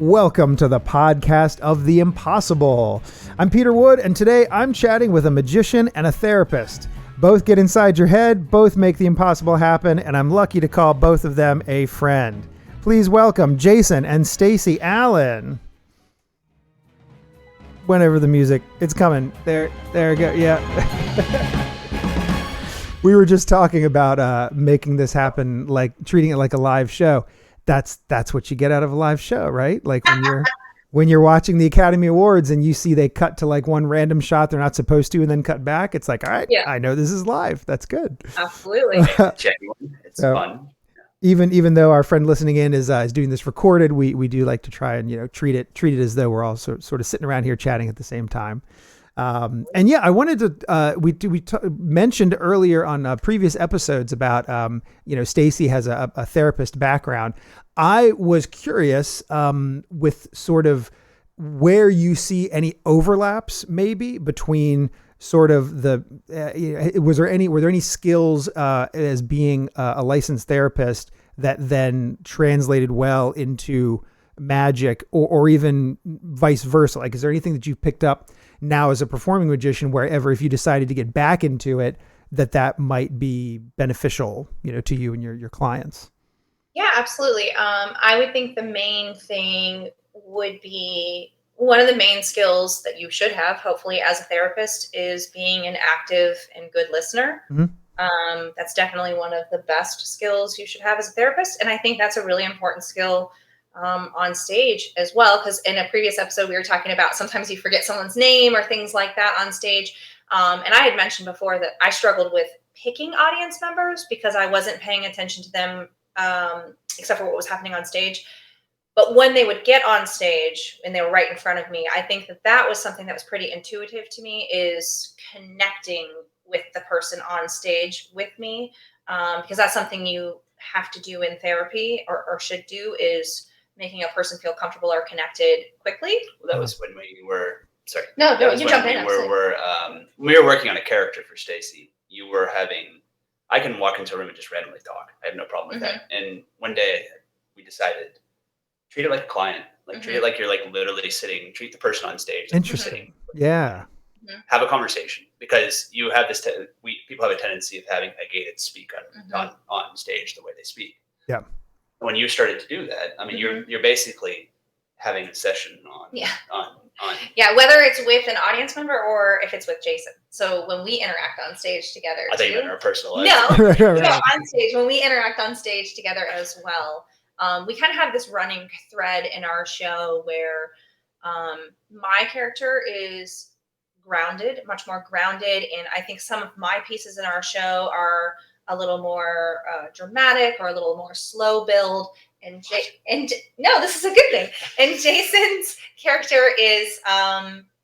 Welcome to the podcast of the impossible. I'm Peter Wood, and today I'm chatting with a magician and a therapist. Both get inside your head, both make the impossible happen, and I'm lucky to call both of them a friend. Please welcome Jason and Stacy Allen. Whenever the music, it's coming. There we go. Yeah. We were just talking about making this happen, like treating it like a live show. That's what you get out of a live show, right? Like when you're watching the Academy Awards and you see they cut to like one random shot they're not supposed to and then cut back. It's like, all right, yeah. I know this is live. That's good. Absolutely. Genuine. It's fun. Even though our friend listening in is doing this recorded, we do like to try and treat it as though we're all sort of sitting around here chatting at the same time. And yeah, I wanted to, we mentioned earlier on previous episodes about, Stacy has a therapist background. I was curious, with sort of where you see any overlaps maybe between sort of were there any skills, as being a licensed therapist that then translated well into magic or even vice versa? Like, is there anything that you've picked up now as a performing magician, wherever if you decided to get back into it, that might be beneficial, to you and your clients? Yeah, absolutely. I would think the main thing would be one of the main skills that you should have, hopefully, as a therapist is being an active and good listener. Mm-hmm. That's definitely one of the best skills you should have as a therapist. And I think that's a really important skill on stage as well, because in a previous episode we were talking about sometimes you forget someone's name or things like that on stage, and I had mentioned before that I struggled with picking audience members because I wasn't paying attention to them except for what was happening on stage. But when they would get on stage and they were right in front of me, I think that was something that was pretty intuitive to me, is connecting with the person on stage with me, because that's something you have to do in therapy or should do, is making a person feel comfortable or connected quickly. Well, that was when we were, sorry. No, you jump in. We were working on a character for Stacy. You were having, I can walk into a room and just randomly talk. I have no problem with that. And one day we decided, treat it like a client. Like treat it like you're like literally sitting, treat the person on stage. Interesting. Yeah. Have a conversation, because you have this, people have a tendency of having a gated speak on stage the way they speak. Yeah. When you started to do that, I mean, you're basically having a session on. Yeah, whether it's with an audience member or if it's with Jason. So when we interact on stage together, I think in our personal life. No, on stage, when we interact on stage together as well, we kind of have this running thread in our show where my character is grounded, much more grounded, and I think some of my pieces in our show are a little more dramatic or a little more slow build. And no, this is a good thing. And Jason's character is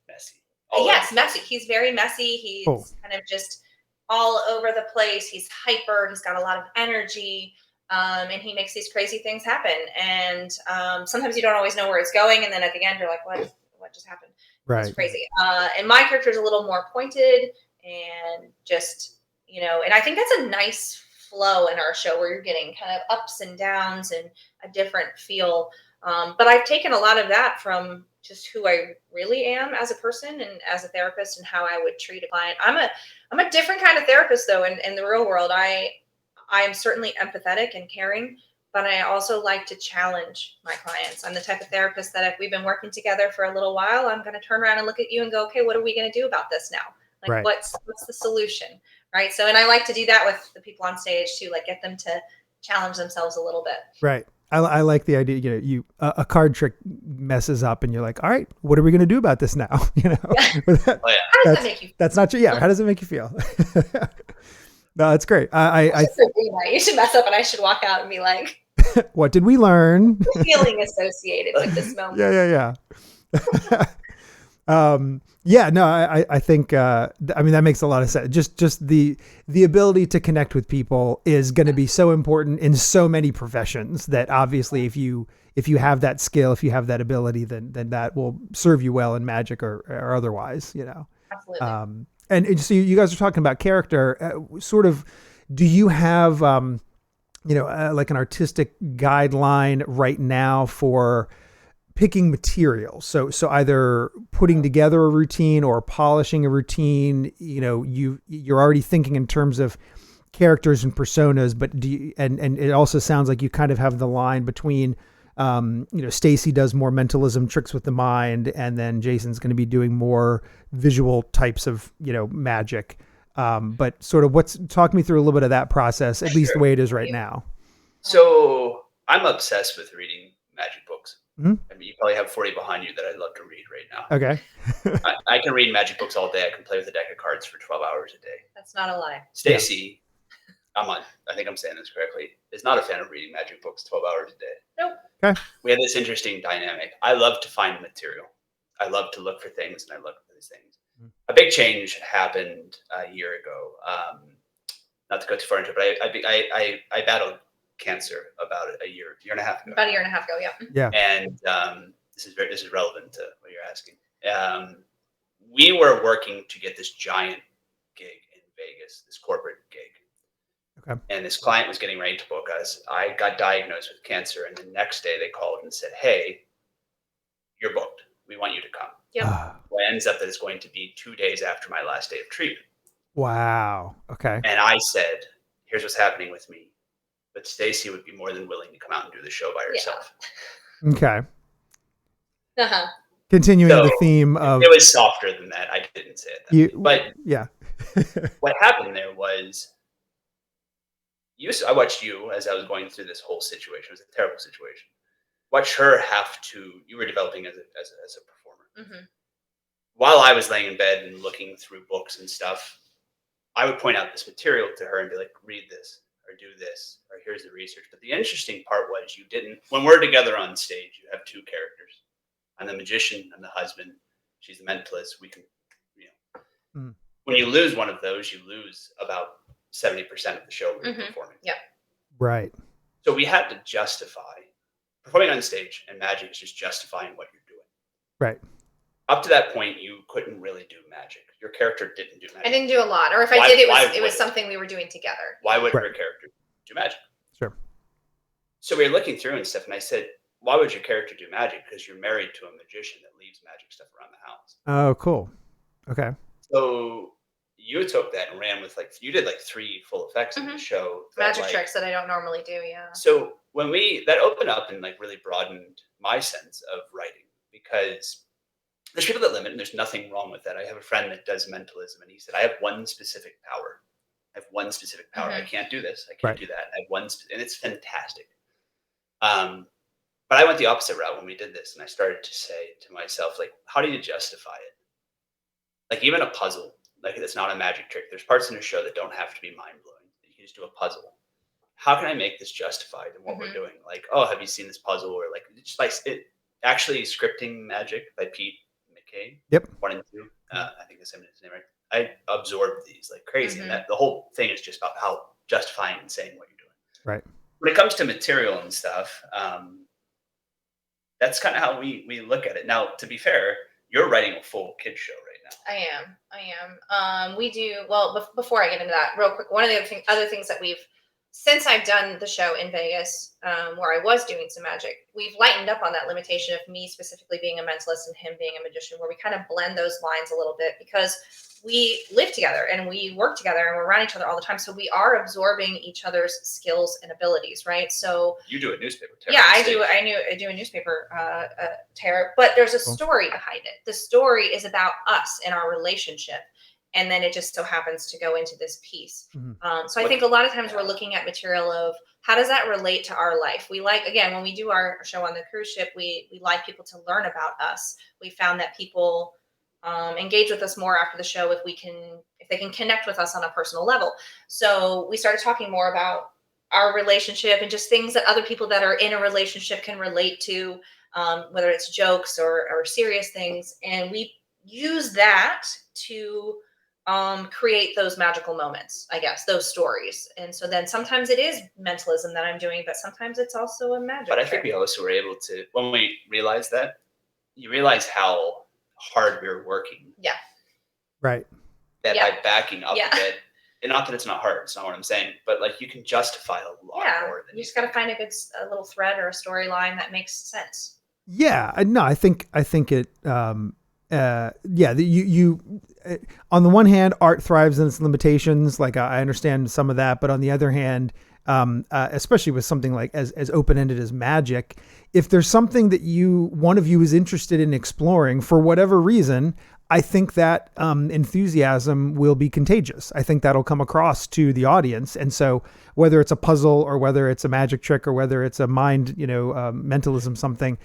messy. Messy. He's very messy. He's kind of just all over the place. He's hyper. He's got a lot of energy, and he makes these crazy things happen. And sometimes you don't always know where it's going. And then at the end, you're like, what just happened? Right. It's crazy. And my character is a little more pointed and just, and I think that's a nice flow in our show where you're getting kind of ups and downs and a different feel. But I've taken a lot of that from just who I really am as a person and as a therapist and how I would treat a client. I'm a different kind of therapist though. In the real world, I am certainly empathetic and caring, but I also like to challenge my clients. I'm the type of therapist that if we've been working together for a little while, I'm going to turn around and look at you and go, okay, what are we going to do about this now? Like, right. What's the solution? Right. So, and I like to do that with the people on stage too, like get them to challenge themselves a little bit. Right. I like the idea, a card trick messes up and you're like, all right, what are we going to do about this now? Yeah. How does that make you feel? That's not true. Yeah. How does it make you feel? No, that's great. You should mess up and I should walk out and be like, what did we learn? The feeling associated with this moment. Yeah. I think, that makes a lot of sense. Just the ability to connect with people is going to be so important in so many professions that obviously if you have that skill, if you have that ability, then that will serve you well in magic or otherwise, Absolutely. And so you guys are talking about character, sort of, do you have, like an artistic guideline right now for picking material. So either putting together a routine or polishing a routine. You know, you're already thinking in terms of characters and personas, but and it also sounds like you kind of have the line between, you know, Stacy does more mentalism tricks with the mind, and then Jason's going to be doing more visual types of, you know, magic. But sort of talk me through a little bit of that process, at least the way it is right now. So I'm obsessed with reading magic books. Mm-hmm. I mean, you probably have 40 behind you that I'd love to read right now. Okay. I can read magic books all day. I can play with a deck of cards for 12 hours a day. That's not a lie. Stacy, I think I'm saying this correctly, is not a fan of reading magic books 12 hours a day. Nope. Okay. We have this interesting dynamic. I love to find material. I love to look for things, and I look for these things. A big change happened a year ago. Not to go too far into it, but I battled cancer about a year and a half ago. About a year and a half ago, yeah. Yeah. And this is relevant to what you're asking. We were working to get this giant gig in Vegas, this corporate gig. Okay. And this client was getting ready to book us. I got diagnosed with cancer, and the next day they called and said, "Hey, you're booked. We want you to come." Yep. Well, it ends up that it's going to be 2 days after my last day of treatment. Wow. Okay. And I said, "Here's what's happening with me, but Stacy would be more than willing to come out and do the show by herself." Yeah. Okay. Uh-huh. Continuing the theme of, it was softer than that. I didn't say it, but yeah. What happened there was, I watched you as I was going through this whole situation. It was a terrible situation. Watch her you were developing as a performer. Mm-hmm. While I was laying in bed and looking through books and stuff, I would point out this material to her and be like, "Read this, or do this, or here's the research." But the interesting part was when we're together on stage, you have two characters. I'm the magician, I'm the husband. She's the mentalist. We can, when you lose one of those, you lose about 70% of the show we're performing. Yeah. Right. So we had to justify performing on stage, and magic is just justifying what you're doing. Right. Up to that point, you couldn't really do magic. Your character didn't do magic. I didn't do a lot, or if I did, it was something we were doing together. Why would your character do magic? Sure. So we were looking through and stuff, and I said, "Why would your character do magic? Because you're married to a magician that leaves magic stuff around the house." Oh, cool. Okay. So you took that and ran with you did 3 full effects in the show. Magic tricks that I don't normally do, yeah. So when that opened up and really broadened my sense of writing, because there's people that limit, and there's nothing wrong with that. I have a friend that does mentalism, and he said, "I have one specific power. I can't do this. I can't do that. I have one, and it's fantastic." But I went the opposite route when we did this, and I started to say to myself, how do you justify it? Even a puzzle, it's not a magic trick. There's parts in a show that don't have to be mind-blowing. You can just do a puzzle. How can I make this justified in what we're doing? Oh, have you seen this puzzle? Or actually Scripting Magic by Pete McKay. Yep. 1 and 2. I think that's his name, right? I absorbed these like crazy. And that the whole thing is just about how justifying and saying what you're doing. Right. When it comes to material and stuff, that's kind of how we look at it. Now, to be fair, you're writing a full kids show right now. I am. We do, well, before I get into that, real quick, one of the other things that since I've done the show in Vegas, where I was doing some magic, we've lightened up on that limitation of me specifically being a mentalist and him being a magician, where we kind of blend those lines a little bit, because we live together and we work together and we're around each other all the time. So we are absorbing each other's skills and abilities, right? So you do a newspaper tarot. Yeah, I do a newspaper tarot, but there's a story behind it. The story is about us and our relationship. And then it just so happens to go into this piece. So I think a lot of times we're looking at material of how does that relate to our life? We again, when we do our show on the cruise ship, we like people to learn about us. We found that people engage with us more after the show if they can connect with us on a personal level. So we started talking more about our relationship and just things that other people that are in a relationship can relate to, whether it's jokes or serious things. And we use that to create those magical moments, I guess, those stories. And so then sometimes it is mentalism that I'm doing, but sometimes it's also a magic. But I think we also were able to, when we realized that, you realize how hard we were working. Yeah. Right. That by backing up a bit, and not that it's not hard, it's not what I'm saying, but you can justify a lot more. You just got to find a little thread or a storyline that makes sense. Yeah, no, I think it. Yeah, on the one hand, art thrives in its limitations. Like I understand some of that, but on the other hand, especially with something like as open ended as magic, if there's something that one of you is interested in exploring for whatever reason, I think that enthusiasm will be contagious. I think that'll come across to the audience, and so whether it's a puzzle or whether it's a magic trick or whether it's a mind, mentalism, something,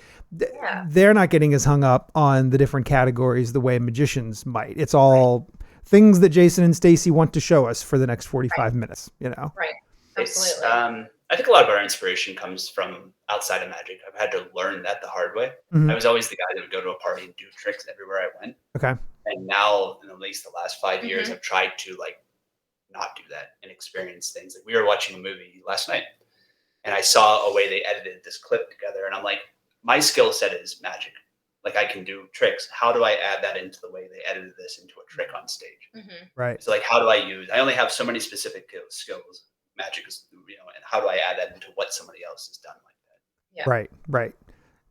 they're not getting as hung up on the different categories the way magicians might. It's all things that Jason and Stacy want to show us for the next 45 minutes. Right. It's Absolutely. I think a lot of our inspiration comes from outside of magic. I've had to learn that the hard way. Mhm. I was always the guy that would go to a party and do tricks everywhere I went. Okay. And now, in at least the last 5 years, Mhm. I've tried to like not do that and experience things. Like we were watching a movie last night, and I saw a way they edited this clip together, and I'm like, my skill set is magic. Like I can do tricks. How do I add that into the way they edited this into a trick on stage? Mhm. Right. So like, how do I use? I only have so many specific skills. Magic is, and how do I add that into what somebody else has done like that? Yeah. Right. Right.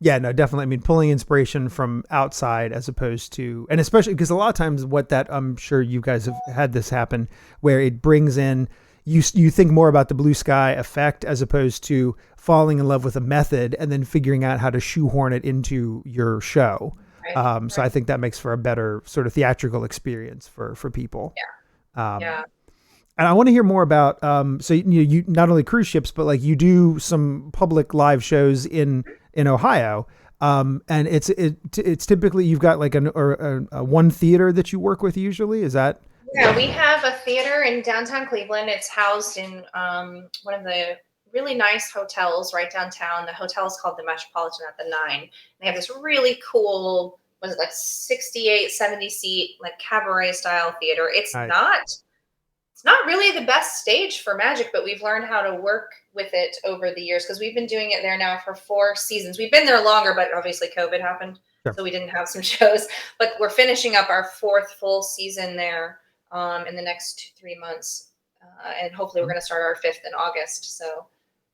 Yeah, no, definitely. I mean, pulling inspiration from outside as opposed to, and especially because a lot of times what that, I'm sure you guys have had this happen where it brings in, you think more about the blue sky effect as opposed to falling in love with a method and then figuring out how to shoehorn it into your show. Right. So I think that makes for a better sort of theatrical experience for people. Yeah. Yeah. And I want to hear more about, so you not only cruise ships, but like you do some public live shows in Ohio. And it's typically, you've got like a one theater that you work with usually. Is that? Yeah, we have a theater in downtown Cleveland. It's housed in one of the really nice hotels right downtown. The hotel is called the Metropolitan at the Nine. They have this really cool, was it like 68, 70 seat, like cabaret style theater. It's not really the best stage for magic, but we've learned how to work with it over the years because we've been doing it there now for 4 seasons. We've been there longer, but obviously COVID happened, Sure. so we didn't have some shows. But we're finishing up our 4th full season there in the next 3 months, and hopefully we're going to start our 5th in August. So,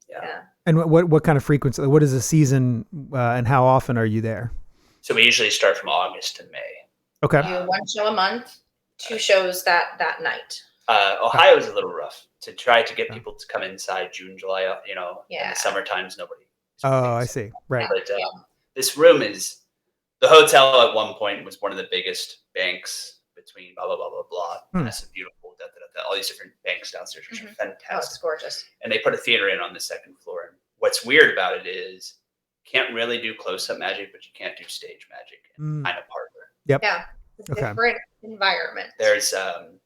yeah. And what kind of frequency? What is a season, and how often are you there? So we usually start from August to May. Okay. We do 1 show a month, 2 shows that night. Ohio is a little rough to try to get people to come inside June, July. In the summer times, nobody. Oh, I see. Right. But this room is, the hotel at one point was one of the biggest banks between blah, blah, blah, blah, blah. Massive, beautiful, all these different banks downstairs, which are fantastic. Oh, it's gorgeous. And they put a theater in on the 2nd floor. And what's weird about it is can't really do close-up magic, but you can't do stage magic and kind of partner. Yep. Yeah. It's a different environment. There's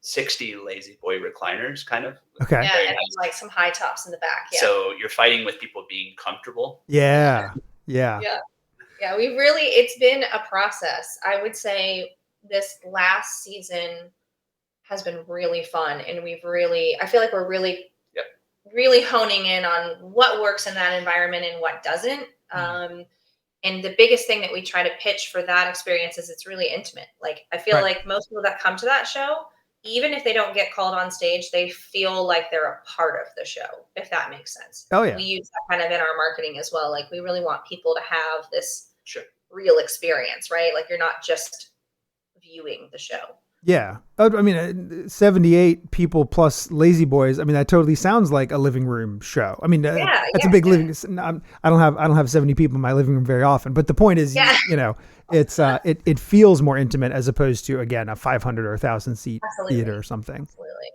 60 lazy boy recliners, kind of. Okay. Yeah, and nice. Like some high tops in the back. Yeah. So you're fighting with people being comfortable. Yeah. It's been a process. I would say this last season has been really fun, and I feel like we're really honing in on what works in that environment and what doesn't. And the biggest thing that we try to pitch for that experience is it's really intimate. Like, I feel like most people that come to that show, even if they don't get called on stage, they feel like they're a part of the show, if that makes sense. Oh, yeah. We use that kind of in our marketing as well. Like, we really want people to have this real experience, right? Like, you're not just viewing the show. Yeah. I mean, 78 people plus lazy boys. I mean, that totally sounds like a living room show. I mean, that's a big living. I don't have 70 people in my living room very often, but the point is, it's, it feels more intimate as opposed to, again, a 500 or 1,000 seat theater or something. Absolutely.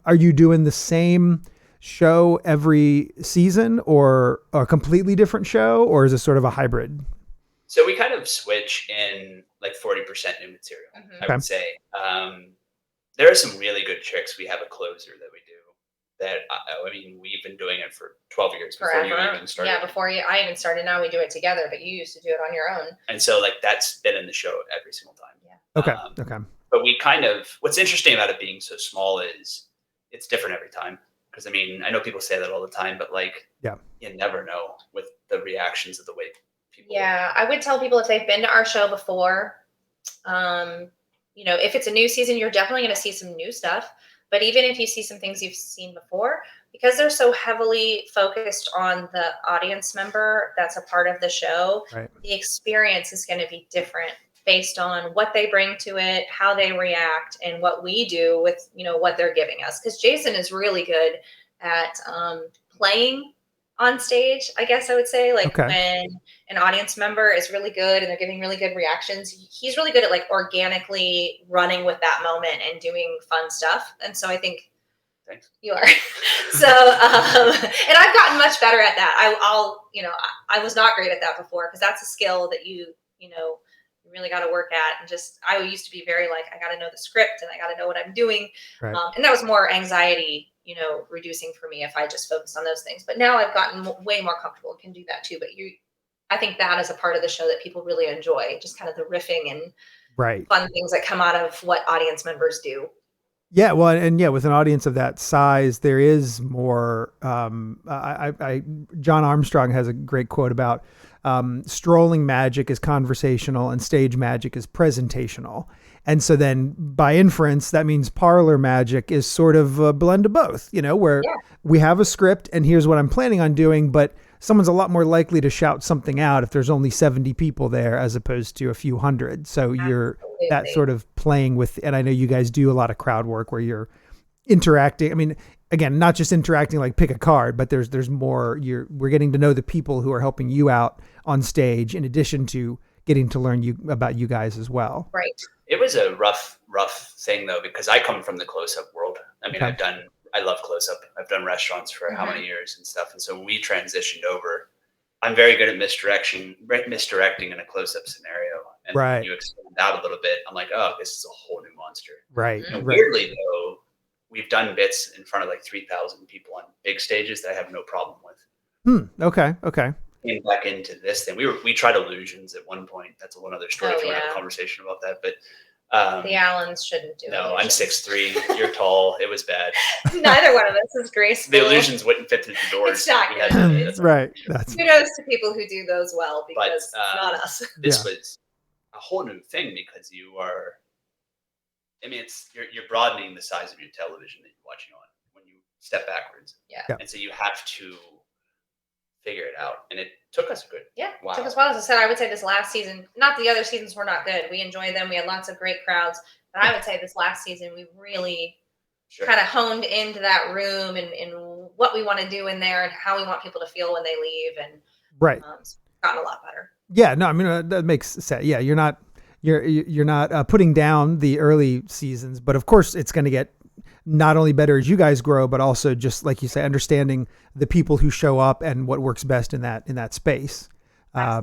Are you doing the same show every season or a completely different show, or is it sort of a hybrid? So we kind of switch in like 40% new material, I would say. There are some really good tricks. We have a closer that we do that, we've been doing it for 12 years before you even started. Yeah, I even started. Now we do it together, but you used to do it on your own. And so like that's been in the show every single time. Yeah. Okay. But we what's interesting about it being so small is it's different every time. Because I know people say that all the time, but you never know with the reactions of the way people. Yeah, I would tell people if they've been to our show before, if it's a new season, you're definitely going to see some new stuff. But even if you see some things you've seen before, because they're so heavily focused on the audience member that's a part of the show, Right. the experience is going to be different based on what they bring to it, how they react, and what we do with, what they're giving us. Because Jason is really good at playing on stage, I guess I would say. Like Okay. when an audience member is really good and they're giving really good reactions, he's really good at like organically running with that moment and doing fun stuff. And so I think Thanks. you are. So, and I've gotten much better at that. I was not great at that before, because that's a skill that you really got to work at. And just, I used to be very like, I got to know the script and I got to know what I'm doing. Right. And that was more anxiety, reducing for me if I just focused on those things. But now I've gotten way more comfortable and can do that too. But I think that is a part of the show that people really enjoy, just kind of the riffing and fun things that come out of what audience members do. Yeah, well, and with an audience of that size, there is more. John Armstrong has a great quote about strolling magic is conversational and stage magic is presentational. And so then by inference, that means parlor magic is sort of a blend of both, where we have a script and here's what I'm planning on doing, but someone's a lot more likely to shout something out if there's only 70 people there as opposed to a few hundred. So you're that sort of playing with, and I know you guys do a lot of crowd work where you're interacting. I mean, again, not just interacting like pick a card, but there's more, we're getting to know the people who are helping you out on stage in addition to getting to learn about you guys as well. Right. It was a rough thing though, because I come from the close-up world. I mean, I love close-up. I've done restaurants for how many years and stuff. And so when we transitioned over, I'm very good at misdirecting in a close-up scenario. And when you expand out a little bit, I'm like, oh, this is a whole new monster. Right. And weirdly though, we've done bits in front of like 3,000 people on big stages that I have no problem with. Okay. Came back into this thing. We tried illusions at one point. That's one other story. If you want to have a conversation about that, but the Allens shouldn't do it. No, I'm 6'3". You're tall. It was bad. Neither one of us is graceful. The illusions wouldn't fit through the doors. It's not good. Right. Kudos to people who do those well, because it's not us. This was a whole new thing, because you are. I mean, you're broadening the size of your television that you're watching on when you step backwards. Yeah. And so you have to figure it out, and it took us a good. Yeah, it took us a while. As I said, I would say this last season, not the other seasons were not good. We enjoyed them. We had lots of great crowds, but I would say this last season we really kind of honed into that room and what we want to do in there and how we want people to feel when they leave, and it's gotten a lot better. Yeah, no, I mean that makes sense. Yeah, you're not putting down the early seasons, but of course it's going to get not only better as you guys grow, but also just like you say, understanding the people who show up and what works best in that space.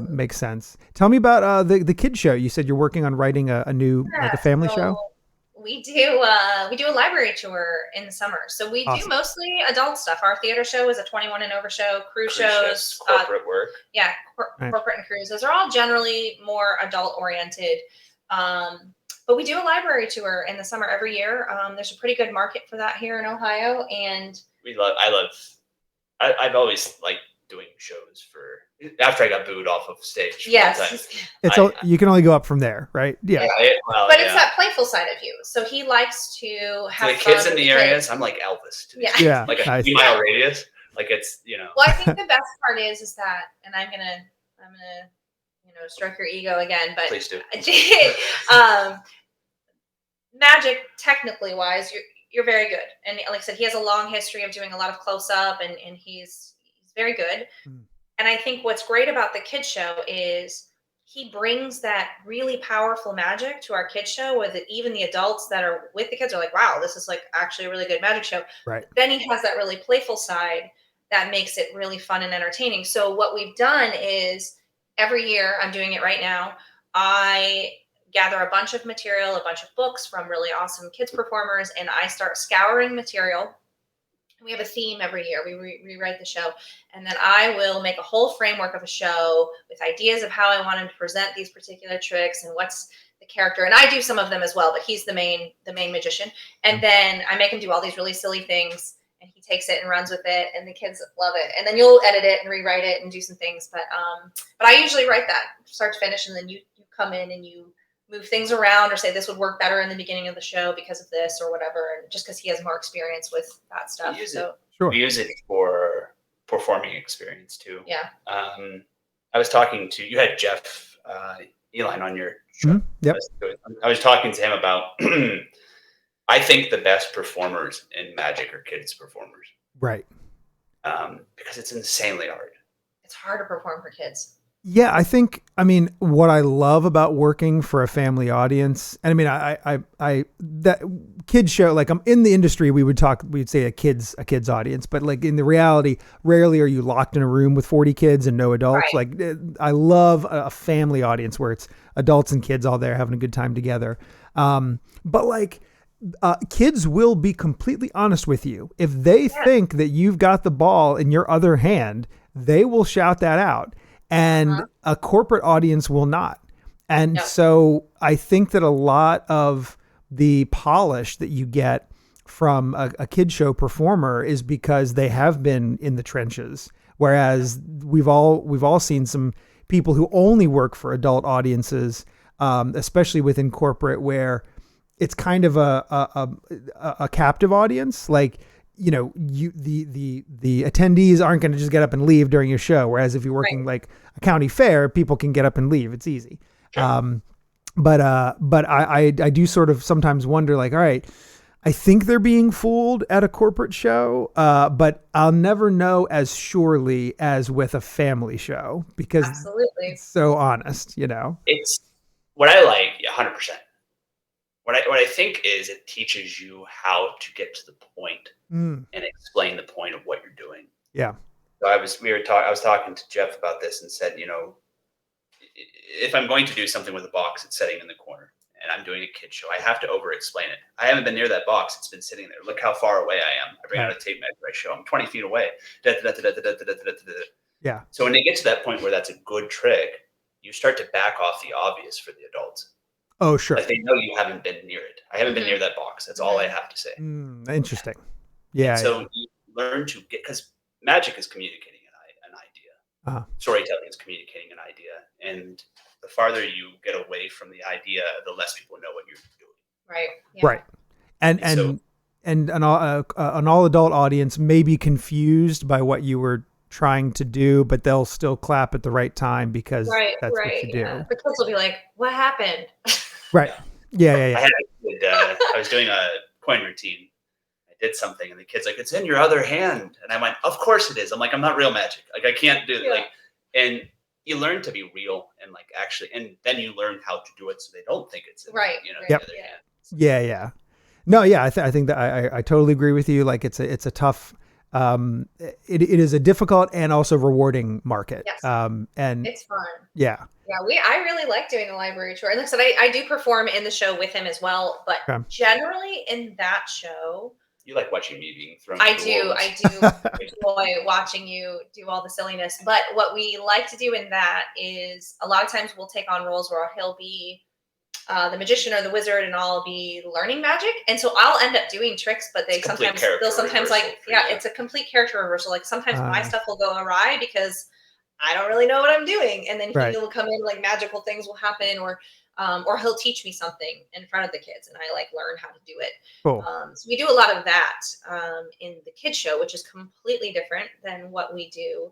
Makes sense. Tell me about the kids show. You said you're working on writing a new like a family show. We do a library tour in the summer. So we do mostly adult stuff. Our theater show is a 21 and over show. Cruise shows, corporate work. Yeah, corporate and cruise. Those are all generally more adult oriented. But we do a library tour in the summer every year. There's a pretty good market for that here in Ohio, and I've always liked doing shows after I got booed off of stage. Yes, you can only go up from there, right? Yeah. But it's that playful side of you. So he likes to have the kids in the areas. I'm like Elvis. Yeah. Like a 3-mile radius. Like it's Well, I think the best part is that, and I'm gonna stroke your ego again, but please do. Magic, technically wise, you're very good, and like I said, he has a long history of doing a lot of close up, and he's very good. And I think what's great about the kids show is he brings that really powerful magic to our kids show, where even the adults that are with the kids are like, wow, this is like actually a really good magic show. Right. But then he has that really playful side that makes it really fun and entertaining. So what we've done is every year, I'm doing it right now, I gather a bunch of material, a bunch of books from really awesome kids performers, and I start scouring material. We have a theme every year. We rewrite the show, and then I will make a whole framework of a show with ideas of how I want him to present these particular tricks and what's the character. And I do some of them as well, but he's the main magician. And then I make him do all these really silly things, and he takes it and runs with it, and the kids love it. And then you'll edit it and rewrite it and do some things. But I usually write that start to finish, and then you come in and you move things around or say this would work better in the beginning of the show because of this or whatever, and just because he has more experience with that stuff. Sure. We use it for performing experience too. Yeah. I was talking to, you had Jeff Eline on your show. Mm-hmm. Yep. I was talking to him about, I think the best performers in magic are kids performers. Right. Because it's insanely hard. It's hard to perform for kids. Yeah, I mean, what I love about working for a family audience, and I mean, I that kids show, like, I'm in the industry, we'd say a kids audience, but like in the reality, rarely are you locked in a room with 40 kids and no adults. Right. Like, I love a family audience where it's adults and kids all there having a good time together. But like, kids will be completely honest with you. If they think that you've got the ball in your other hand, they will shout that out. And a corporate audience will not. And so I think that a lot of the polish that you get from a kid show performer is because they have been in the trenches. Whereas we've all seen some people who only work for adult audiences, especially within corporate, where it's kind of a captive audience. Like, you know, the attendees aren't going to just get up and leave during your show. Whereas if you're working like a county fair, people can get up and leave. It's easy. Sure. But I do sort of sometimes wonder, like, all right, I think they're being fooled at a corporate show, but I'll never know as surely as with a family show, because it's so honest, you know. It's what I like, 100%. What I think is it teaches you how to get to the point and explain the point of what you're doing. Yeah. So I was talking to Jeff about this and said, you know, if I'm going to do something with a box, it's sitting in the corner, and I'm doing a kid show, I have to over-explain it. I haven't been near that box; it's been sitting there. Look how far away I am. I bring out a tape measure. I show I'm 20 feet away. Yeah. So when they get to that point where that's a good trick, you start to back off the obvious for the adults. Oh, sure. Like, they know you haven't been near it. I haven't been near that box. That's all I have to say. Interesting. Yeah. And so you learn to get, because magic is communicating an idea. Storytelling is communicating an idea. And the farther you get away from the idea, the less people know what you're doing. Right. Yeah. Right. And an all adult audience may be confused by what you were trying to do, but they'll still clap at the right time because that's what you do. Yeah. The kids will be like, "What happened?" Right. Yeah. I was doing a coin routine. I did something, and the kid's like, "It's in your other hand," and I went, "Of course it is." I'm like, "I'm not real magic. Like, I can't do it." Like, and you learn to be real and like actually, and then you learn how to do it so they don't think it's in, you know, the other hand. Yeah. No, yeah, I think that I totally agree with you. Like, it's a tough. It is a difficult and also rewarding market. Yes. And it's fun. Yeah. Yeah, I really like doing the library tour. And like I said, I do perform in the show with him as well. But generally in that show, you like watching me being thrown. I do enjoy watching you do all the silliness. But what we like to do in that is a lot of times we'll take on roles where he'll be the magician or the wizard, and I'll be learning magic, and so I'll end up doing tricks. But they'll sometimes like it's a complete character reversal. Like, sometimes my stuff will go awry because I don't really know what I'm doing, and then he'll come in, like, magical things will happen, or he'll teach me something in front of the kids, and I like learn how to do it. Cool. So we do a lot of that in the kids show, which is completely different than what we do,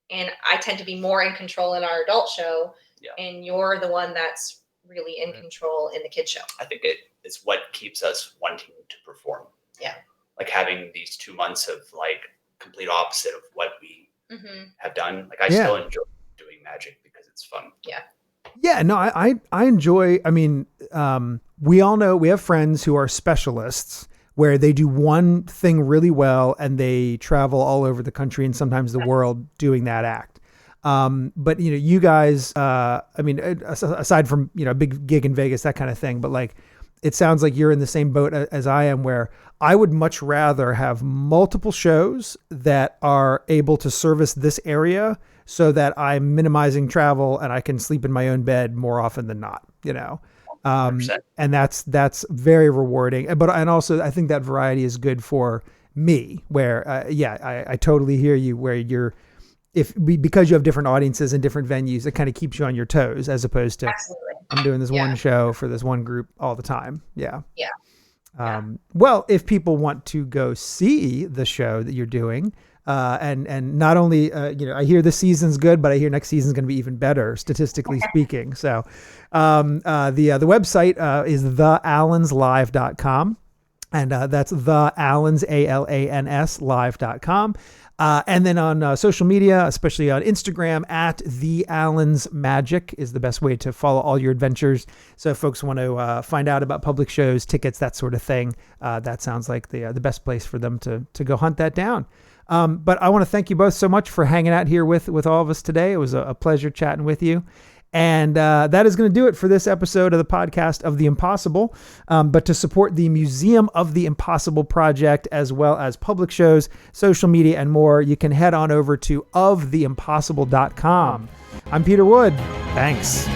and I tend to be more in control in our adult show, and you're the one that's really in control in the kids show. I think it's what keeps us wanting to perform. Yeah. Like, having these 2 months of like complete opposite of what we have done. Like, I still enjoy doing magic because it's fun. Yeah. Yeah, no, I enjoy, I mean, we all know, we have friends who are specialists where they do one thing really well and they travel all over the country and sometimes the world doing that act. But, you know, you guys, I mean, aside from, you know, a big gig in Vegas, that kind of thing, but like, it sounds like you're in the same boat as I am, where I would much rather have multiple shows that are able to service this area so that I'm minimizing travel and I can sleep in my own bed more often than not, you know? And that's very rewarding. And also I think that variety is good for me, where, I totally hear you, where because you have different audiences and different venues, it kind of keeps you on your toes, as opposed to I'm doing this one show for this one group all the time. Yeah. Yeah. Well, if people want to go see the show that you're doing, and not only, I hear this season's good, but I hear next season's going to be even better, statistically speaking. So the website is theallenslive.com. And that's the Allens, ALANS, live.com. And then on social media, especially on Instagram, at The Allens Magic is the best way to follow all your adventures. So if folks want to find out about public shows, tickets, that sort of thing, that sounds like the best place for them to go hunt that down. But I want to thank you both so much for hanging out here with all of us today. It was a pleasure chatting with you. And that is going to do it for this episode of the podcast of The Impossible. But to support the Museum of the Impossible project, as well as public shows, social media, and more, you can head on over to oftheimpossible.com. I'm Peter Wood. Thanks.